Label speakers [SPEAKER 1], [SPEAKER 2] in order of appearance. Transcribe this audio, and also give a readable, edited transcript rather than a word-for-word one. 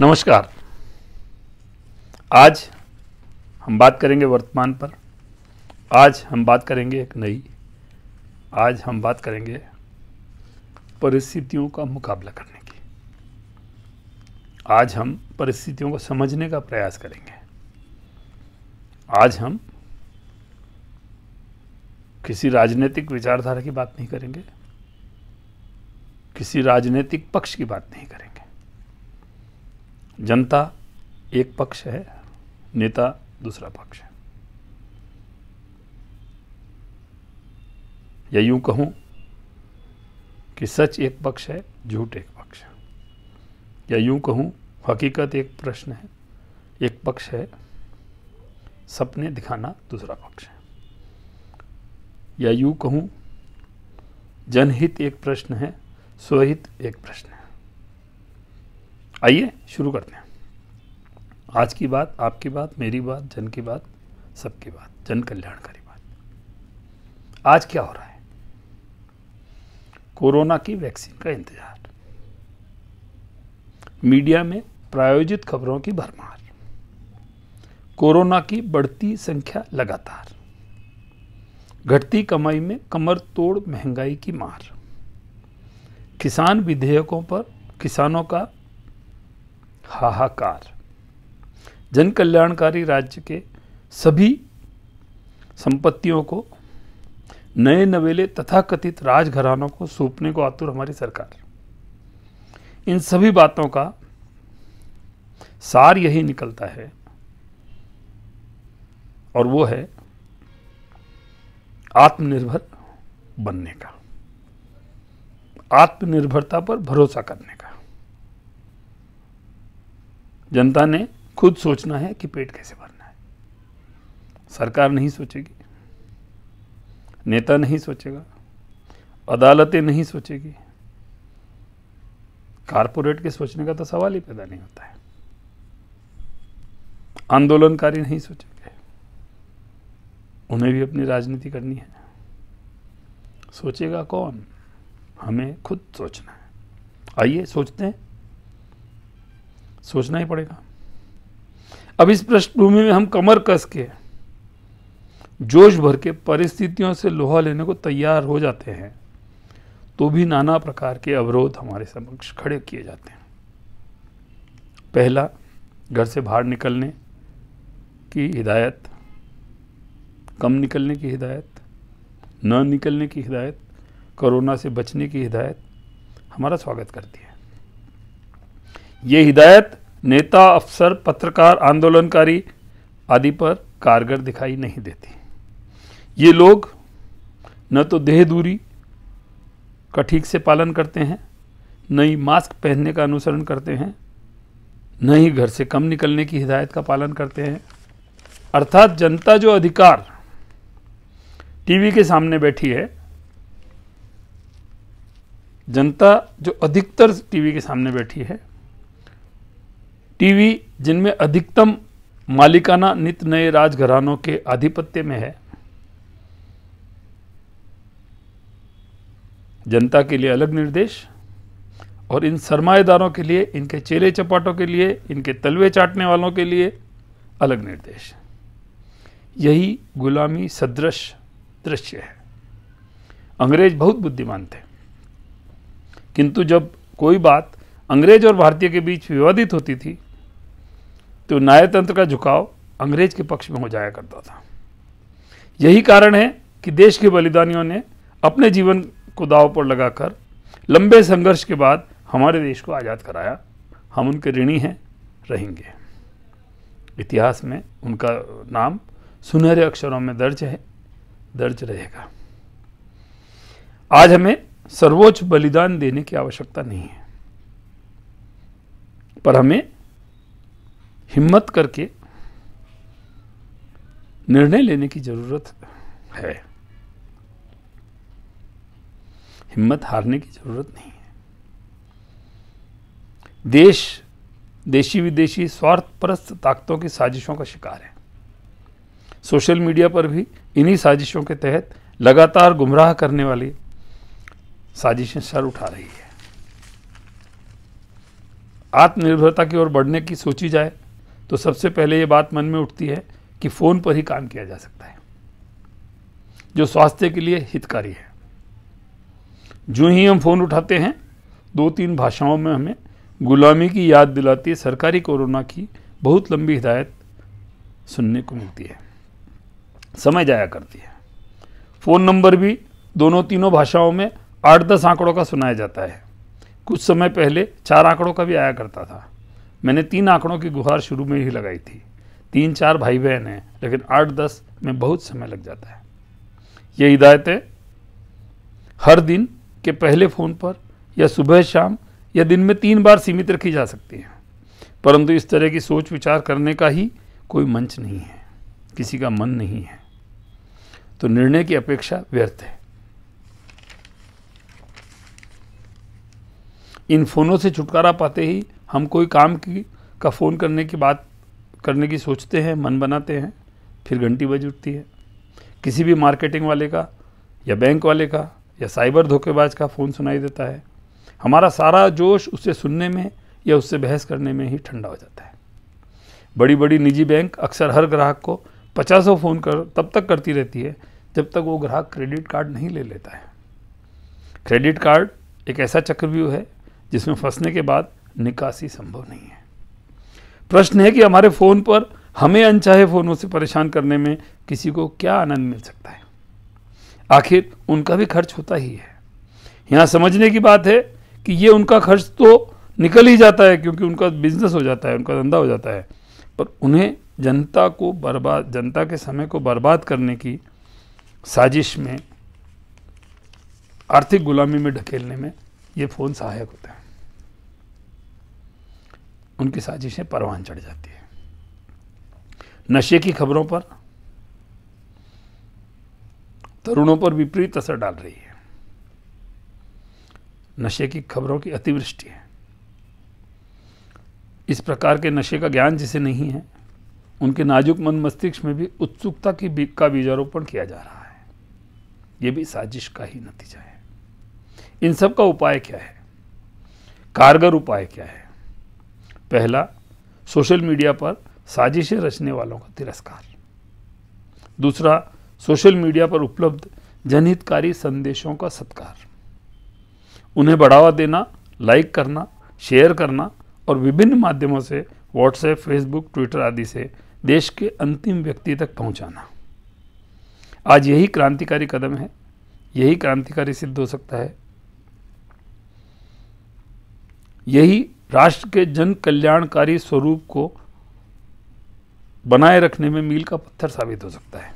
[SPEAKER 1] नमस्कार। आज हम बात करेंगे वर्तमान पर। आज हम बात करेंगे आज हम बात करेंगे परिस्थितियों का मुकाबला करने की। आज हम परिस्थितियों को समझने का प्रयास करेंगे। आज हम किसी राजनीतिक विचारधारा की बात नहीं करेंगे, किसी राजनीतिक पक्ष की बात नहीं करेंगे। जनता एक पक्ष है, नेता दूसरा पक्ष है। या यूं कहूं कि सच एक पक्ष है, झूठ एक पक्ष है। या यूं कहूं हकीकत एक प्रश्न है, एक पक्ष है, सपने दिखाना दूसरा पक्ष है। या यूं कहूं जनहित एक प्रश्न है, स्वहित एक प्रश्न है। आइए शुरू करते हैं। आज की बात, आपकी बात, मेरी बात, जन की बात, सबकी बात, जन कल्याणकारी बात। आज क्या हो रहा है? कोरोना की वैक्सीन का इंतजार, मीडिया में प्रायोजित खबरों की भरमार, कोरोना की बढ़ती संख्या लगातार, घटती कमाई में कमर तोड़ महंगाई की मार, किसान विधेयकों पर किसानों का हाहाकार, जन कल्याणकारी राज्य के सभी संपत्तियों को नए नवेले तथाकथित राजघरानों को सौंपने को आतुर हमारी सरकार। इन सभी बातों का सार यही निकलता है और वो है आत्मनिर्भर बनने का, आत्मनिर्भरता पर भरोसा करने का। जनता ने खुद सोचना है कि पेट कैसे भरना है। सरकार नहीं सोचेगी, नेता नहीं सोचेगा, अदालतें नहीं सोचेगी, कारपोरेट के सोचने का तो सवाल ही पैदा नहीं होता है। आंदोलनकारी नहीं सोचेंगे, उन्हें भी अपनी राजनीति करनी है। सोचेगा कौन? हमें खुद सोचना है। आइए सोचते हैं, सोचना ही पड़ेगा। अब इस पृष्ठभूमि में हम कमर कस के, जोश भर के परिस्थितियों से लोहा लेने को तैयार हो जाते हैं, तो भी नाना प्रकार के अवरोध हमारे समक्ष खड़े किए जाते हैं। पहला, घर से बाहर निकलने की हिदायत, कम निकलने की हिदायत, न निकलने की हिदायत, कोरोना से बचने की हिदायत हमारा स्वागत करती है। ये हिदायत नेता, अफसर, पत्रकार, आंदोलनकारी आदि पर कारगर दिखाई नहीं देती। ये लोग न तो देह दूरी का ठीक से पालन करते हैं, न ही मास्क पहनने का अनुसरण करते हैं, न ही घर से कम निकलने की हिदायत का पालन करते हैं। अर्थात जनता जो अधिकार टीवी के सामने बैठी है, जनता जो अधिकतर टीवी के सामने बैठी है, टीवी जिनमें अधिकतम मालिकाना नित नए राजघरानों के आधिपत्य में है, जनता के लिए अलग निर्देश और इन सरमाएदारों के लिए, इनके चेले चपाटों के लिए, इनके तलवे चाटने वालों के लिए अलग निर्देश। यही गुलामी सदृश दृश्य है। अंग्रेज बहुत बुद्धिमान थे, किंतु जब कोई बात अंग्रेज और भारतीय के बीच विवादित होती थी तो न्यायतंत्र का झुकाव अंग्रेज के पक्ष में हो जाया करता था। यही कारण है कि देश के बलिदानियों ने अपने जीवन को दांव पर लगाकर लंबे संघर्ष के बाद हमारे देश को आज़ाद कराया। हम उनके ऋणी हैं, रहेंगे। इतिहास में उनका नाम सुनहरे अक्षरों में दर्ज है, दर्ज रहेगा। आज हमें सर्वोच्च बलिदान देने की आवश्यकता नहीं है, पर हमें हिम्मत करके निर्णय लेने की जरूरत है। हिम्मत हारने की जरूरत नहीं है। देश देशी विदेशी स्वार्थपरस्त ताकतों की साजिशों का शिकार है। सोशल मीडिया पर भी इन्हीं साजिशों के तहत लगातार गुमराह करने वाली साजिशें सर उठा रही है। आत्मनिर्भरता की ओर बढ़ने की सोची जाए तो सबसे पहले ये बात मन में उठती है कि फ़ोन पर ही काम किया जा सकता है, जो स्वास्थ्य के लिए हितकारी है। जो ही हम फ़ोन उठाते हैं 2-3 भाषाओं में हमें गुलामी की याद दिलाती है सरकारी कोरोना की बहुत लंबी हिदायत सुनने को मिलती है, समय जाया करती है। फ़ोन नंबर भी 2-3 भाषाओं में 8-10 आंकड़ों का सुनाया जाता है। कुछ समय पहले 4 आंकड़ों का भी आया करता था। मैंने 3 आंकड़ों की गुहार शुरू में ही लगाई थी। 3-4 भाई बहन हैं, लेकिन 8-10 में बहुत समय लग जाता है। ये हिदायतें हर दिन के पहले फ़ोन पर या सुबह शाम या दिन में 3 बार सीमित रखी जा सकती हैं, परंतु इस तरह की सोच विचार करने का ही कोई मंच नहीं है, किसी का मन नहीं है, तो निर्णय की अपेक्षा व्यर्थ है। इन फ़ोनों से छुटकारा पाते ही हम कोई काम का फ़ोन करने की बात करने की सोचते हैं, मन बनाते हैं, फिर घंटी बज उठती है। किसी भी मार्केटिंग वाले का या बैंक वाले का या साइबर धोखेबाज का फ़ोन सुनाई देता है। हमारा सारा जोश उसे सुनने में या उससे बहस करने में ही ठंडा हो जाता है। बड़ी बड़ी निजी बैंक अक्सर हर ग्राहक को 50 फ़ोन तब तक करती रहती है जब तक वो ग्राहक क्रेडिट कार्ड नहीं ले लेता है। क्रेडिट कार्ड एक ऐसा चक्रव्यूह है जिसमें फंसने के बाद निकासी संभव नहीं है। प्रश्न है कि हमारे फ़ोन पर हमें अनचाहे फ़ोनों से परेशान करने में किसी को क्या आनंद मिल सकता है? आखिर उनका भी खर्च होता ही है। यहाँ समझने की बात है कि ये उनका खर्च तो निकल ही जाता है क्योंकि उनका बिजनेस हो जाता है, उनका धंधा हो जाता है, पर उन्हें जनता के समय को बर्बाद करने की साजिश में, आर्थिक गुलामी में ढकेलने में ये फ़ोन सहायक होता है। उनकी साजिशें परवान चढ़ जाती है। नशे की खबरों पर तरुणों पर विपरीत असर डाल रही है। नशे की खबरों की अतिवृष्टि है। इस प्रकार के नशे का ज्ञान जिसे नहीं है, उनके नाजुक मन मस्तिष्क में भी उत्सुकता का बीजारोपण किया जा रहा है। यह भी साजिश का ही नतीजा है। इन सब का उपाय क्या है? कारगर उपाय क्या है? पहला, सोशल मीडिया पर साजिशें रचने वालों का तिरस्कार। दूसरा, सोशल मीडिया पर उपलब्ध जनहितकारी संदेशों का सत्कार। उन्हें बढ़ावा देना, लाइक करना, शेयर करना और विभिन्न माध्यमों से व्हाट्सएप, फेसबुक, ट्विटर आदि से देश के अंतिम व्यक्ति तक पहुंचाना। आज यही क्रांतिकारी कदम है, यही क्रांतिकारी सिद्ध हो सकता है, यही राष्ट्र के जन कल्याणकारी स्वरूप को बनाए रखने में मील का पत्थर साबित हो सकता है।